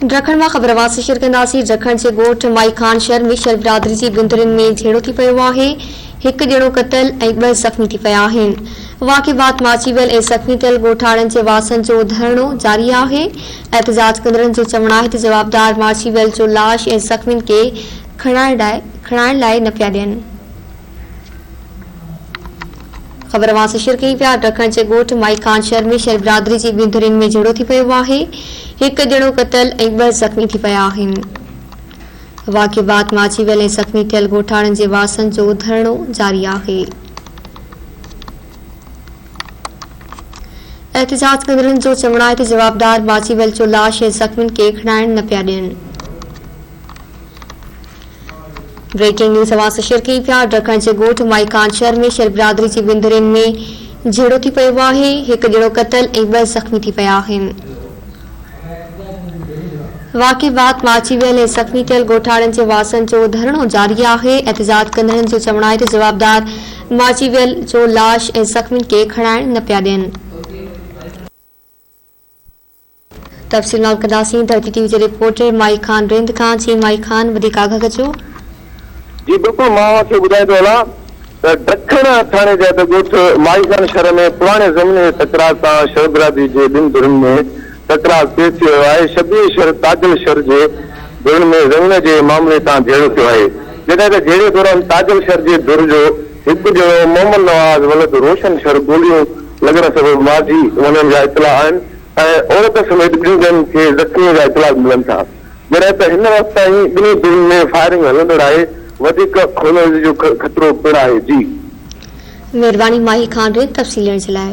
ड्रखण में ख़बरवासी शिरकंदासी ड्रखण के गोठ माई खान शहर में शहर बिरादरी की बिंदुरन में झेड़ो थी पियो आहे। एक जणो क़तल ऐं 2 ज़ख़्मी थी पिया आहिनि। वाक़े बाद माचीवेल ऐं ज़ख़्मी थियल ॻोठाणनि जे वासनि जो धरणो जारी आहे। एहतजाज कंदड़नि जो चवणु आहे त जवाबदार माचीवेल जो लाश ऐं ज़ख़्मियुनि खे खणाइण लाइ न पिया ॾियनि। ख़बरवासी शिर कई पिया ड्रखण के गोठ माई खान शहर में शहर बिरादरी की बिंदुरन में झेड़ो थी पियो आहे। एक जणो क़तल ऐं 2 ज़ख़्मी थी पिया आहिनि। वाक़े बाद माचीवेल ऐं ज़ख़्मी थियल ॻोठाणनि जे वासनि जो धरणो जारी आहे। एहतजाज कंदड़नि जो चवणु आहे त जवाबदार माचीवेल जो लाश ऐं ज़ख़्मियुनि खे खणाइण न पिया ॾियनि। ब्रेकिंग न्यूज़ हवास शेयर कई पिया ड्रखण के गोठ माई खान शहर में शहर बिरादरी की बिंदुरन में झेड़ो थी पियो आहे। एक जणो क़तल ऐं 2 ज़ख़्मी थी पिया आहिनि। वाक़े बाद माचीवेल ऐं ज़ख़्मी थियल ॻोठाणनि जे वासनि जो धरणो जारी आहे। एहतजाज कंदड़नि जो चवणु आहे त जवाबदार माचीवेल जो लाश ऐं ज़ख़्मियुनि खे खणाइण न पिया ॾियनि। तफ़सील मालूम कंदासीं धरती टीवी जे रिपोर्टर माई खान रिंद खान। जी माई खान, वधीक आगाह कजो। जी बिल्कुल, मां खे ॿुधाए थो हलां त ॾखण थाणे जे ॻोठ माई खान शहर में पुराणे ज़मीन जे तकरार सां शहर बिरादरी जे 2 धुरनि में तकरार पेश थियो आहे। शबीर शहर ताजल शहर जे धुर में ज़मीन जे मामले सां झेड़ो थियो आहे। जॾहिं त झेड़े दौरान ताजल शहर जे धुर जो हिकु ॼणो मोहम्मद नवाज़ वलद रोशन शहर गोलियूं लॻण सबबि मारिजी वञण जा इतला आहिनि ऐं औरत समेत 2 ॼणनि खे ज़ख़्मी जा इतला मिलनि था। जॾहिं त हिन वक़्त ताईं 2 धुरनि में फायरिंग हलंदड़ आहे। वधिक खोलण जो खतरो पिण आहे। जी मेहरबानी माही खान रे तफ़सील ॾियण जे लाइ।